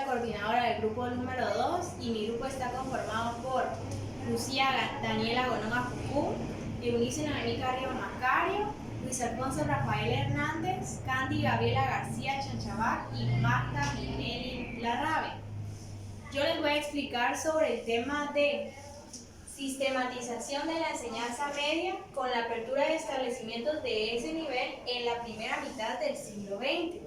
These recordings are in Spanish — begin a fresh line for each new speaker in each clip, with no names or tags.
coordinadora del grupo número 2 y mi grupo está conformado por Lucía Daniela Gonón Afucú, Eunice Noemí Carrillo Macario, Luis Alfonso Rafael Hernández, Candy Gabriela García Chanchabac y Marta Minelli Larrabe. Yo les voy a explicar sobre el tema de sistematización de la enseñanza media con la apertura de establecimientos de ese nivel en la primera mitad del siglo XX.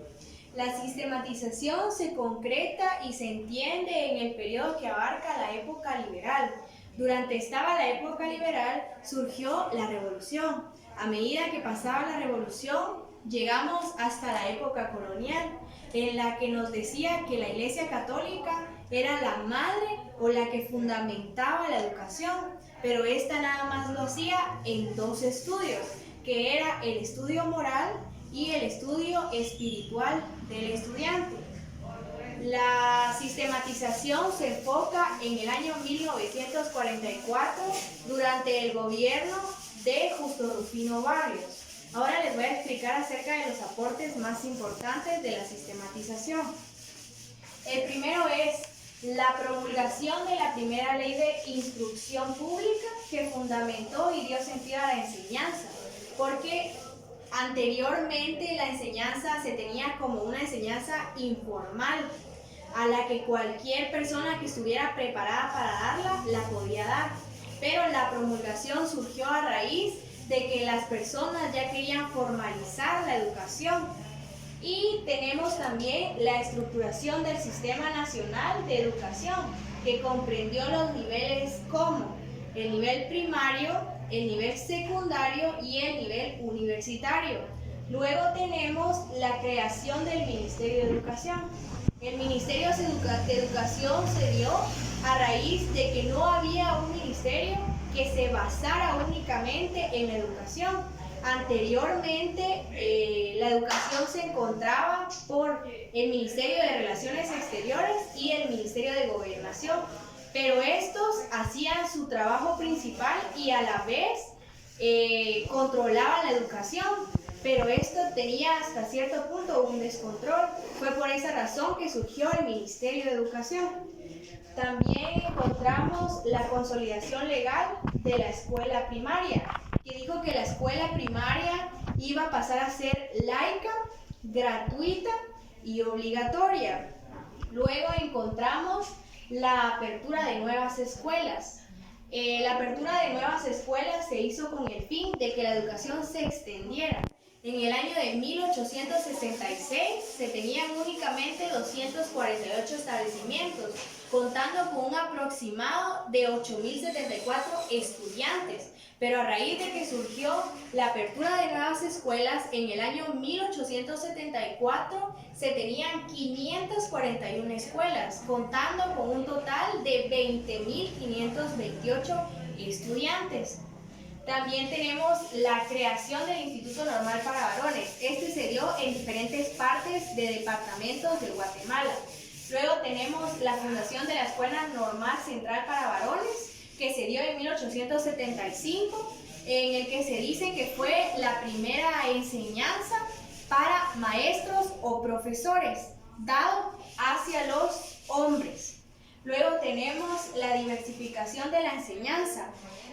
La sistematización se concreta y se entiende en el periodo que abarca la época liberal. Durante la época liberal surgió la revolución. A medida que pasaba la revolución, llegamos hasta la época colonial, en la que nos decía que la Iglesia Católica era la madre o la que fundamentaba la educación, pero esta nada más lo hacía en dos estudios, que era el estudio moral y el estudio espiritual del estudiante. La sistematización se enfoca en el año 1944 durante el gobierno de Justo Rufino Barrios. Ahora les voy a explicar acerca de los aportes más importantes de la sistematización. El primero es la promulgación de la primera ley de instrucción pública que fundamentó y dio sentido a la enseñanza, porque anteriormente la enseñanza se tenía como una enseñanza informal, a la que cualquier persona que estuviera preparada para darla, la podía dar. Pero la promulgación surgió a raíz de que las personas ya querían formalizar la educación. Y tenemos también la estructuración del Sistema Nacional de Educación, que comprendió los niveles como el nivel primario, el nivel secundario y el nivel universitario. Luego tenemos la creación del Ministerio de Educación. El Ministerio de Educación se dio a raíz de que no había un ministerio que se basara únicamente en la educación. Anteriormente, la educación se encontraba por el Ministerio de Relaciones Exteriores y el Ministerio de Gobernación, pero estos hacían su trabajo principal y a la vez controlaban la educación, pero esto tenía hasta cierto punto un descontrol. Fue por esa razón que surgió el Ministerio de Educación. También encontramos la consolidación legal de la escuela primaria, que dijo que la escuela primaria iba a pasar a ser laica, gratuita y obligatoria. Luego encontramos la apertura de nuevas escuelas. La apertura de nuevas escuelas se hizo con el fin de que la educación se extendiera. En el año de 1866 se tenían únicamente 248 establecimientos, contando con un aproximado de 8.074 estudiantes. Pero a raíz de que surgió la apertura de nuevas escuelas, en el año 1874 se tenían 541 escuelas, contando con un total de 20.528 estudiantes. También tenemos la creación del Instituto Normal para Varones. Este se dio en diferentes partes de departamentos de Guatemala. Luego tenemos la fundación de la Escuela Normal Central para Varones, que se dio en 1875, en el que se dice que fue la primera enseñanza para maestros o profesores, dado hacia los hombres. Luego tenemos la diversificación de la enseñanza,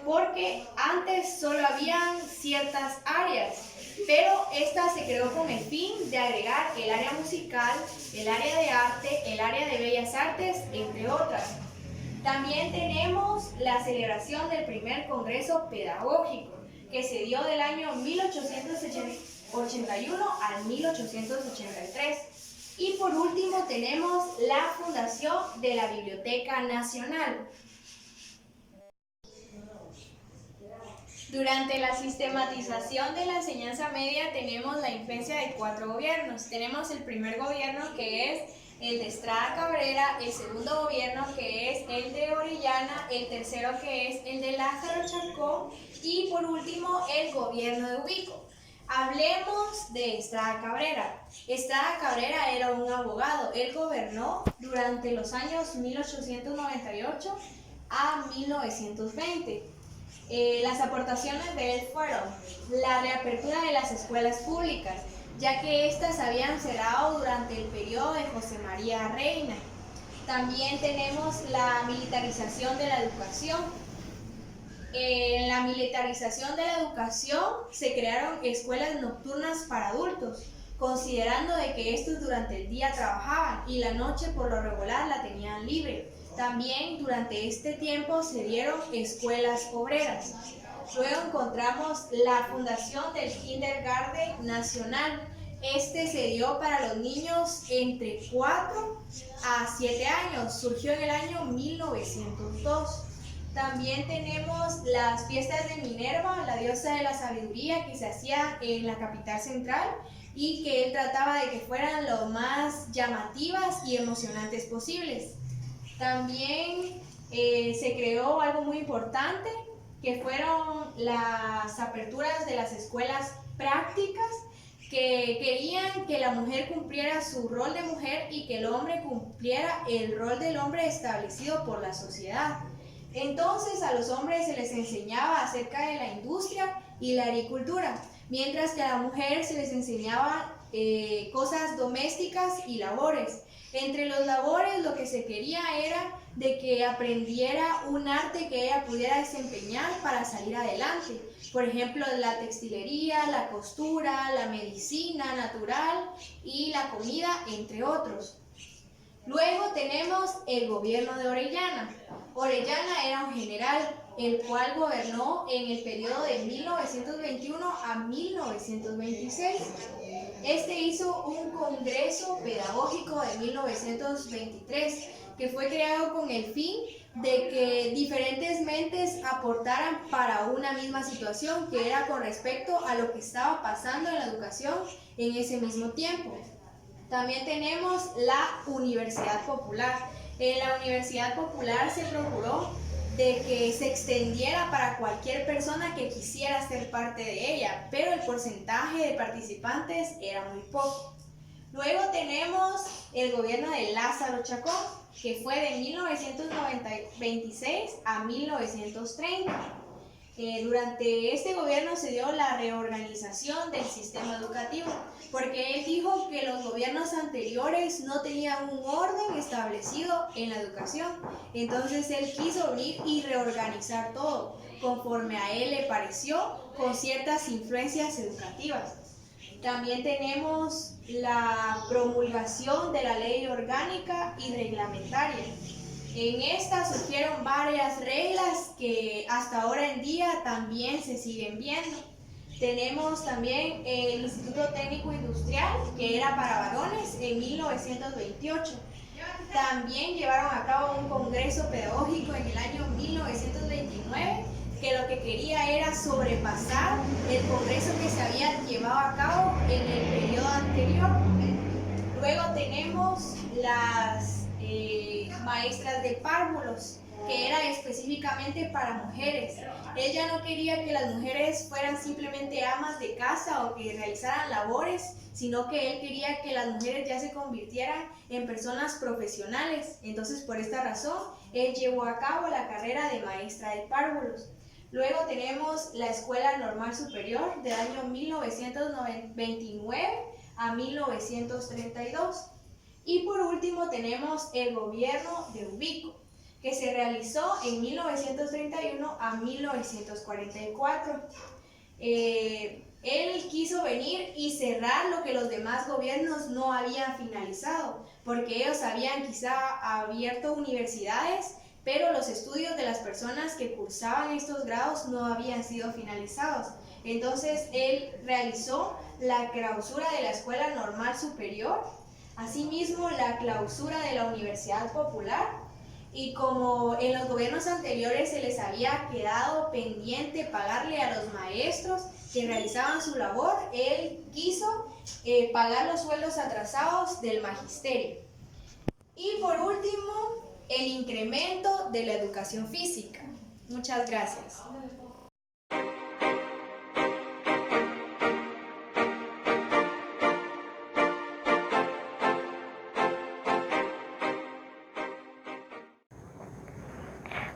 porque antes solo habían ciertas áreas, pero esta se creó con el fin de agregar el área musical, el área de arte, el área de bellas artes, entre otras. También tenemos la celebración del primer Congreso Pedagógico, que se dio del año 1881 al 1883. Y por último tenemos la fundación de la Biblioteca Nacional. Durante la sistematización de la enseñanza media tenemos la influencia de 4 gobiernos. Tenemos el primer gobierno, que es el de Estrada Cabrera, el segundo gobierno, que es el de Orellana, el tercero, que es el de Lázaro Chacón, y por último el gobierno de Ubico. Hablemos de Estrada Cabrera. Estrada Cabrera era un abogado. Él gobernó durante los años 1898 a 1920. Las aportaciones de él fueron la reapertura de las escuelas públicas, ya que éstas habían cerrado durante el periodo de José María Reina. También tenemos la militarización de la educación. En la militarización de la educación se crearon escuelas nocturnas para adultos, considerando de que estos durante el día trabajaban y la noche por lo regular la tenían libre. También durante este tiempo se dieron escuelas obreras. Luego encontramos la fundación del Kindergarten Nacional. Este se dio para los niños entre 4 a 7 años. Surgió en el año 1902. También tenemos las fiestas de Minerva, la diosa de la sabiduría, que se hacía en la capital central y que él trataba de que fueran lo más llamativas y emocionantes posibles. También se creó algo muy importante, que fueron las aperturas de las escuelas prácticas, que querían que la mujer cumpliera su rol de mujer y que el hombre cumpliera el rol del hombre establecido por la sociedad. Entonces a los hombres se les enseñaba acerca de la industria y la agricultura, mientras que a la mujer se les enseñaba cosas domésticas y labores. Entre los labores lo que se quería era de que aprendiera un arte que ella pudiera desempeñar para salir adelante. Por ejemplo, la textilería, la costura, la medicina natural y la comida, entre otros. Luego tenemos el gobierno de Orellana. Orellana era un general, el cual gobernó en el periodo de 1921 a 1926. Este hizo un congreso pedagógico de 1923, que fue creado con el fin de que diferentes mentes aportaran para una misma situación, que era con respecto a lo que estaba pasando en la educación en ese mismo tiempo. También tenemos la Universidad Popular. En la Universidad Popular se procuró de que se extendiera para cualquier persona que quisiera ser parte de ella, pero el porcentaje de participantes era muy poco. Luego tenemos el gobierno de Lázaro Chacón, que fue de 1926 a 1930. Durante este gobierno se dio la reorganización del sistema educativo, porque él dijo que los gobiernos anteriores no tenían un orden establecido en la educación. Entonces él quiso venir y reorganizar todo, conforme a él le pareció, con ciertas influencias educativas. También tenemos la promulgación de la ley orgánica y reglamentaria. En esta surgieron varias reglas que hasta ahora en día también se siguen viendo. Tenemos también el Instituto Técnico Industrial, que era para varones, en 1928. También llevaron a cabo un congreso pedagógico en el año 1929, que lo que quería era sobrepasar el congreso que se había llevado a cabo en el periodo anterior. Luego tenemos las maestras de párvulos, que era específicamente para mujeres. Ella no quería que las mujeres fueran simplemente amas de casa o que realizaran labores, sino que él quería que las mujeres ya se convirtieran en personas profesionales. Entonces, por esta razón, él llevó a cabo la carrera de maestra de párvulos. Luego tenemos la Escuela Normal Superior del año 1929 a 1932. Y por último tenemos el gobierno de Ubico, que se realizó en 1931 a 1944. Él quiso venir y cerrar lo que los demás gobiernos no habían finalizado, porque ellos habían quizá abierto universidades, pero los estudios de las personas que cursaban estos grados no habían sido finalizados. Entonces él realizó la clausura de la Escuela Normal Superior, asimismo la clausura de la Universidad Popular, y como en los gobiernos anteriores se les había quedado pendiente pagarle a los maestros que realizaban su labor, él quiso pagar los sueldos atrasados del magisterio. Y por último, el incremento de la educación física. Muchas gracias.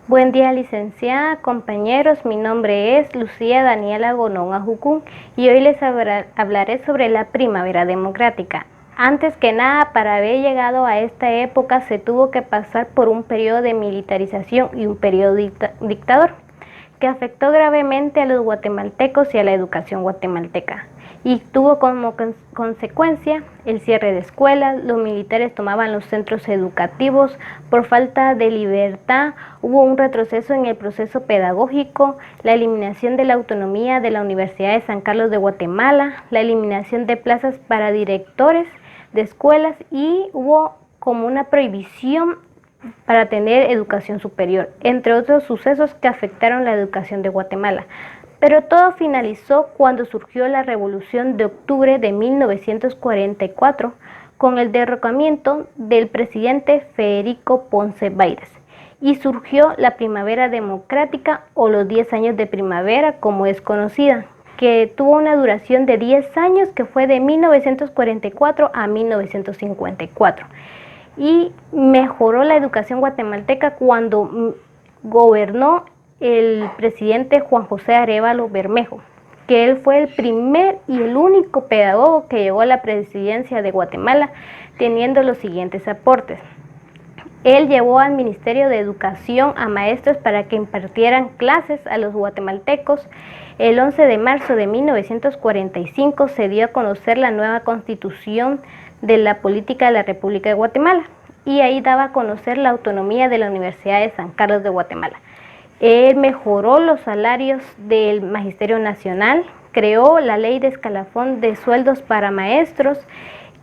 Buen día, licenciada, compañeros. Mi nombre es Lucía Daniela Gonón Ajucún y hoy les hablaré sobre la primavera democrática. Antes que nada, para haber llegado a esta época se tuvo que pasar por un periodo de militarización y un periodo dictador, que afectó gravemente a los guatemaltecos y a la educación guatemalteca. Y tuvo como consecuencia el cierre de escuelas. Los militares tomaban los centros educativos por falta de libertad, hubo un retroceso en el proceso pedagógico, la eliminación de la autonomía de la Universidad de San Carlos de Guatemala, la eliminación de plazas para directores de escuelas y hubo como una prohibición para tener educación superior, entre otros sucesos que afectaron la educación de Guatemala. Pero todo finalizó cuando surgió la Revolución de Octubre de 1944 con el derrocamiento del presidente Federico Ponce Vaires y surgió la Primavera Democrática o los 10 años de primavera como es conocida, que tuvo una duración de 10 años que fue de 1944 a 1954 y mejoró la educación guatemalteca cuando gobernó el presidente Juan José Arévalo Bermejo, que él fue el primer y el único pedagogo que llegó a la presidencia de Guatemala teniendo los siguientes aportes. Él llevó al Ministerio de Educación a maestros para que impartieran clases a los guatemaltecos. El 11 de marzo de 1945 se dio a conocer la nueva constitución de la política de la República de Guatemala y ahí daba a conocer la autonomía de la Universidad de San Carlos de Guatemala. Él mejoró los salarios del Magisterio Nacional, creó la ley de escalafón de sueldos para maestros,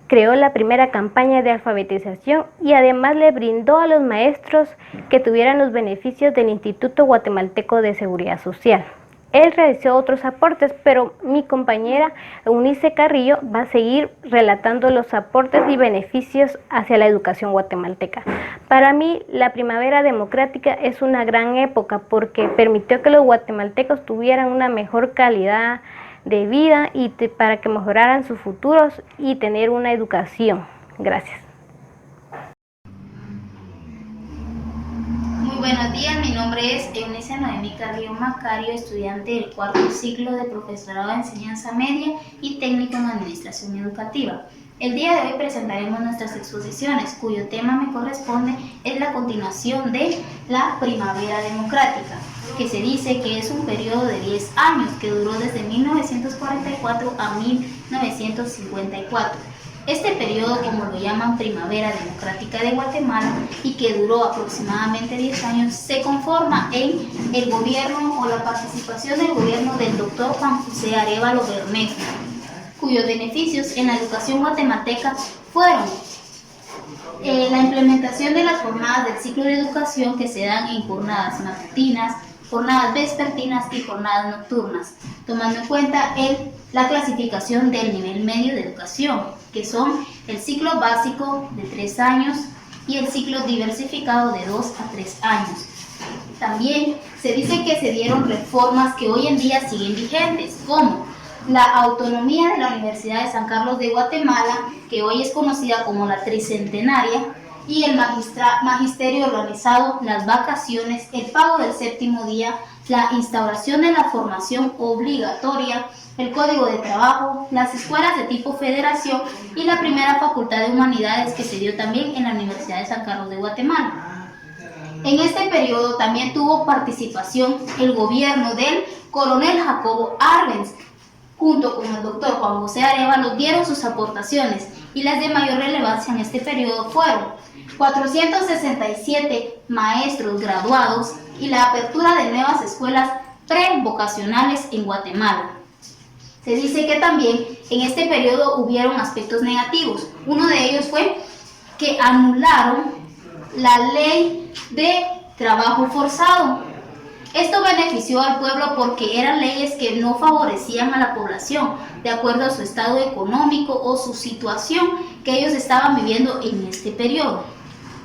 creó la primera campaña de alfabetización y además le brindó a los maestros que tuvieran los beneficios del Instituto Guatemalteco de Seguridad Social. Él realizó otros aportes, pero mi compañera Eunice Carrillo va a seguir relatando los aportes y beneficios hacia la educación guatemalteca. Para mí, la Primavera Democrática es una gran época porque permitió que los guatemaltecos tuvieran una mejor calidad de vida y para que mejoraran sus futuros y tener una educación. Gracias.
Muy buenos días, mi nombre es Eunice Noemí Carrillo Macario, estudiante del cuarto ciclo de Profesorado de Enseñanza Media y Técnico en Administración Educativa. El día de hoy presentaremos nuestras exposiciones, cuyo tema me corresponde es la continuación de la Primavera Democrática, que se dice que es un periodo de 10 años que duró desde 1944 a 1954. Este periodo, como lo llaman Primavera Democrática de Guatemala, y que duró aproximadamente 10 años, se conforma en el gobierno o la participación del gobierno del doctor Juan José Arévalo Bermejo, cuyos beneficios en la educación guatemalteca fueron la implementación de las jornadas del ciclo de educación que se dan en jornadas matutinas, jornadas vespertinas y jornadas nocturnas, tomando en cuenta la clasificación del nivel medio de educación, que son el ciclo básico de 3 años y el ciclo diversificado de 2 a 3 años. También se dice que se dieron reformas que hoy en día siguen vigentes, como la autonomía de la Universidad de San Carlos de Guatemala, que hoy es conocida como la Tricentenaria, y el magisterio organizado, las vacaciones, el pago del séptimo día, la instauración de la formación obligatoria, el Código de Trabajo, las escuelas de tipo federación y la primera Facultad de Humanidades que se dio también en la Universidad de San Carlos de Guatemala. En este periodo también tuvo participación el gobierno del coronel Jacobo Arbenz, junto con el doctor Juan José Arévalo, dieron sus aportaciones y las de mayor relevancia en este periodo fueron 467 maestros graduados y la apertura de nuevas escuelas prevocacionales en Guatemala. Se dice que también en este periodo hubieron aspectos negativos. Uno de ellos fue que anularon la ley de trabajo forzado. Esto benefició al pueblo porque eran leyes que no favorecían a la población de acuerdo a su estado económico o su situación que ellos estaban viviendo en este periodo.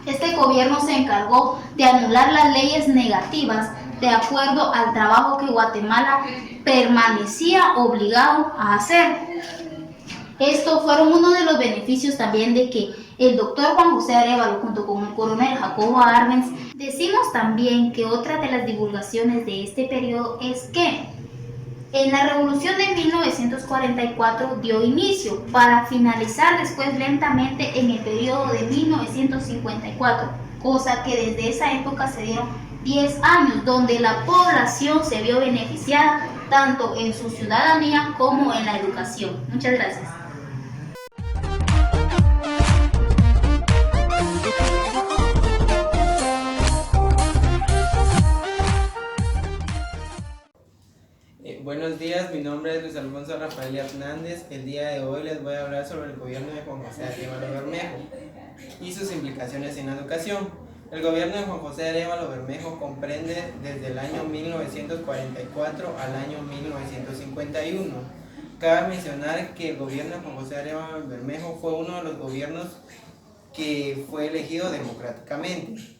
Este gobierno se encargó de anular las leyes negativas de acuerdo al trabajo que Guatemala permanecía obligado a hacer. Estos fueron uno de los beneficios también de que el doctor Juan José Arévalo junto con el coronel Jacobo Arbenz. Decimos también que otra de las divulgaciones de este periodo es que En la Revolución de 1944 dio inicio, para finalizar después lentamente en el periodo de 1954, cosa que desde esa época se dieron 10 años donde la población se vio beneficiada tanto en su ciudadanía como en la educación. Muchas gracias.
Buenos días, mi nombre es Luis Alfonso Rafael Hernández. El día de hoy les voy a hablar sobre el gobierno de Juan José Arévalo Bermejo y sus implicaciones en la educación. El gobierno de Juan José Arévalo Bermejo comprende desde el año 1944 al año 1951. Cabe mencionar que el gobierno de Juan José Arévalo Bermejo fue uno de los gobiernos que fue elegido democráticamente.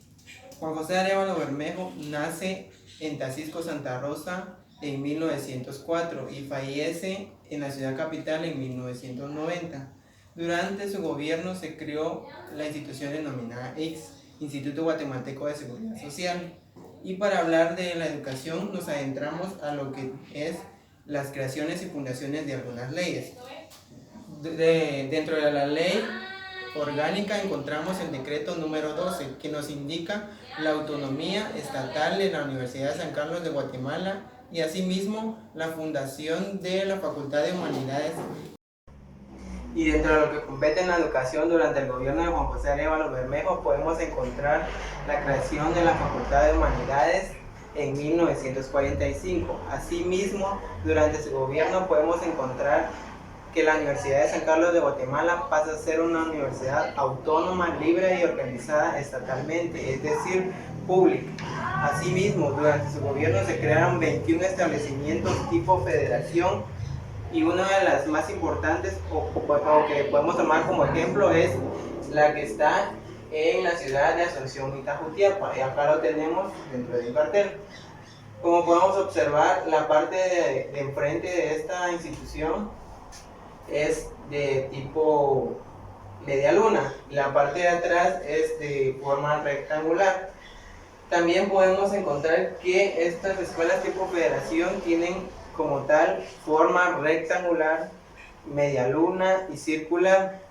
Juan José Arévalo Bermejo nace en Tacisco, Santa Rosa, en 1904 y fallece en la ciudad capital en 1990. Durante su gobierno se creó la institución denominada IGS, Instituto Guatemalteco de Seguridad Social. Y para hablar de la educación nos adentramos a lo que es las creaciones y fundaciones de algunas leyes. Dentro de la ley orgánica encontramos el decreto número 12, que nos indica la autonomía estatal de la Universidad de San Carlos de Guatemala y asimismo la fundación de la Facultad de Humanidades. Y dentro de lo que compete en la educación durante el gobierno de Juan José Arévalo Bermejo podemos encontrar la creación de la Facultad de Humanidades en 1945. Asimismo, durante su gobierno podemos encontrar que la Universidad de San Carlos de Guatemala pasa a ser una universidad autónoma, libre y organizada estatalmente, es decir, pública. Asimismo, durante su gobierno se crearon 21 establecimientos tipo federación y una de las más importantes o que podemos tomar como ejemplo es la que está en la ciudad de Asunción, Itajutiapa, y acá lo tenemos dentro del cartel. Como podemos observar, la parte de enfrente de esta institución es de tipo media luna, la parte de atrás es de forma rectangular. También podemos encontrar que estas escuelas tipo federación tienen como tal forma rectangular, media luna y circular.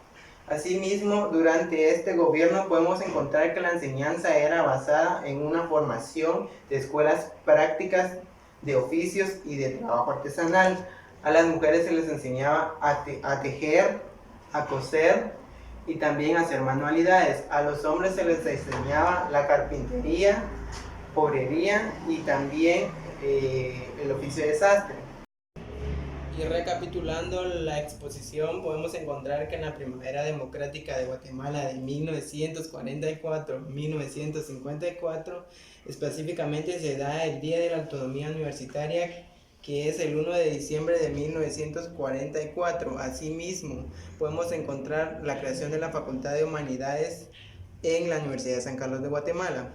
Asimismo, durante este gobierno podemos encontrar que la enseñanza era basada en una formación de escuelas prácticas de oficios y de trabajo artesanal. A las mujeres se les enseñaba a tejer, a coser y también a hacer manualidades. A los hombres se les enseñaba la carpintería, obrería y también el oficio de sastre. Y recapitulando la exposición, podemos encontrar que en la Primavera Democrática de Guatemala de 1944-1954, específicamente se da el Día de la Autonomía Universitaria, que es el 1 de diciembre de 1944. Asimismo, podemos encontrar la creación de la Facultad de Humanidades en la Universidad de San Carlos de Guatemala.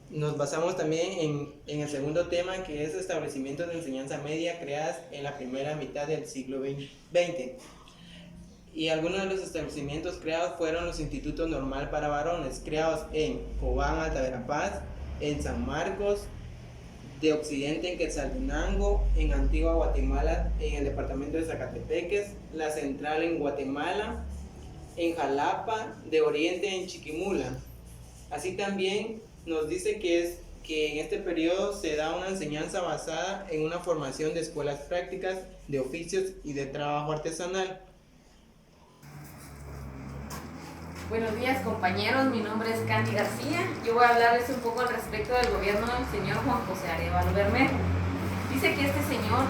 Nos basamos también en el segundo tema, que es establecimientos de enseñanza media creadas en la primera mitad del siglo XX. Y algunos de los establecimientos creados fueron los institutos normal para varones, creados en Cobán, Alta Verapaz, en San Marcos de Occidente, en Quetzaltenango, en Antigua Guatemala, en el departamento de Zacatepeques, la Central en Guatemala, en Jalapa, de Oriente en Chiquimula. Así también nos dice que en este periodo se da una enseñanza basada en una formación de escuelas prácticas, de oficios y de trabajo artesanal.
Buenos días, compañeros, mi nombre es Candy García. Yo voy a hablarles un poco al respecto del gobierno del señor Juan José Arévalo Bermejo. Dice que este señor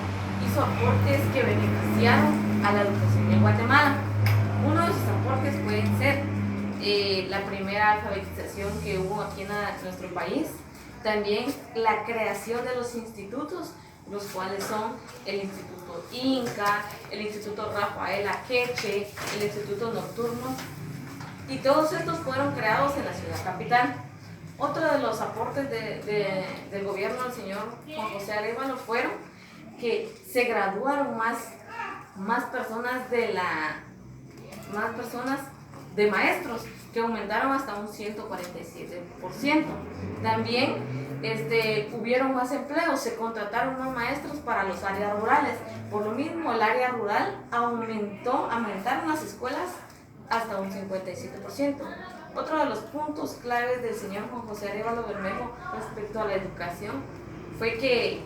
hizo aportes que beneficiaron a la educación en Guatemala. Uno de sus aportes pueden ser la primera alfabetización que hubo aquí en nuestro país, también la creación de los institutos, los cuales son el Instituto Inca, el Instituto Rafael Akeche, el Instituto Nocturno, y todos estos fueron creados en la ciudad capital. Otro de los aportes del gobierno del señor Juan José Arévalo fueron que se graduaron más personas de maestros, que aumentaron hasta un 147%. También hubieron más empleos, se contrataron más maestros para los áreas rurales. Por lo mismo, el área rural aumentaron las escuelas hasta un 57%. Otro de los puntos claves del señor Juan José Arévalo Bermejo respecto a la educación fue que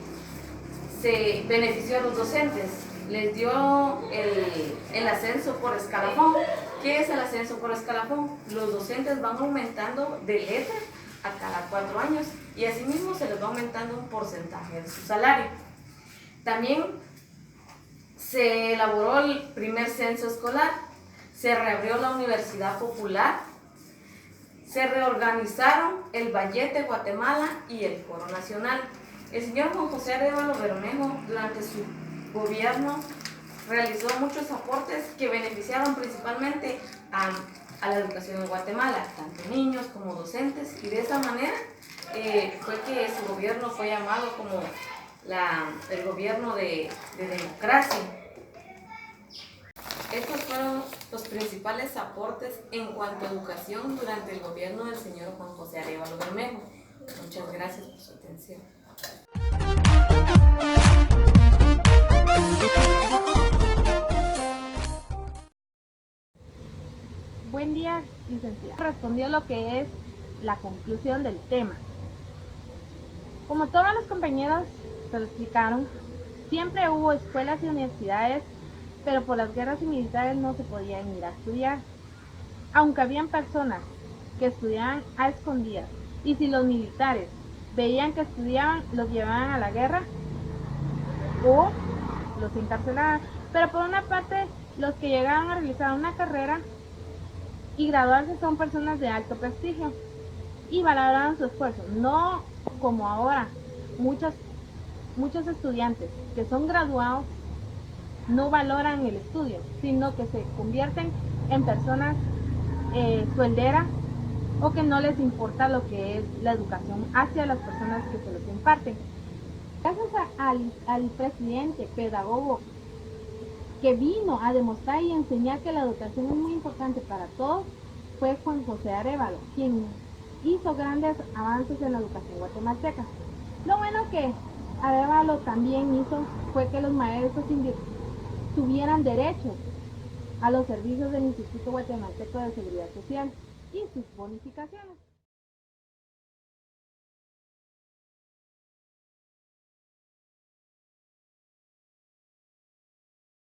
se benefició a los docentes, les dio el ascenso por escalafón. ¿Qué es el ascenso por escalafón? Los docentes van aumentando de letra a cada 4 años y asimismo se les va aumentando un porcentaje de su salario. También se elaboró el primer censo escolar, se reabrió la Universidad Popular, se reorganizaron el Ballet de Guatemala y el Coro Nacional. El señor Juan José Arévalo Bermejo, durante su gobierno, realizó muchos aportes que beneficiaron principalmente a la educación en Guatemala, tanto niños como docentes, y de esa manera fue que su gobierno fue llamado como el gobierno de democracia. Estos fueron los principales aportes en cuanto a educación durante el gobierno del señor Juan José Arévalo Bermejo. Muchas gracias por su atención.
Buen día, licenciada. Respondió lo que es la conclusión del tema. Como todos los compañeros se lo explicaron, siempre hubo escuelas y universidades, pero por las guerras y militares no se podían ir a estudiar. Aunque habían personas que estudiaban a escondidas, y si los militares veían que estudiaban, los llevaban a la guerra o los encarcelaban. Pero por una parte, los que llegaban a realizar una carrera y graduarse son personas de alto prestigio y valoraban su esfuerzo, no como ahora muchos estudiantes que son graduados no valoran el estudio, sino que se convierten en personas suelderas o que no les importa lo que es la educación hacia las personas que se les imparten. Gracias al presidente pedagogo que vino a demostrar y enseñar que la educación es muy importante para todos, fue Juan José Arévalo, quien hizo grandes avances en la educación guatemalteca. Lo bueno que Arévalo también hizo fue que los maestros tuvieran derecho a los servicios del Instituto Guatemalteco de Seguridad Social y sus bonificaciones.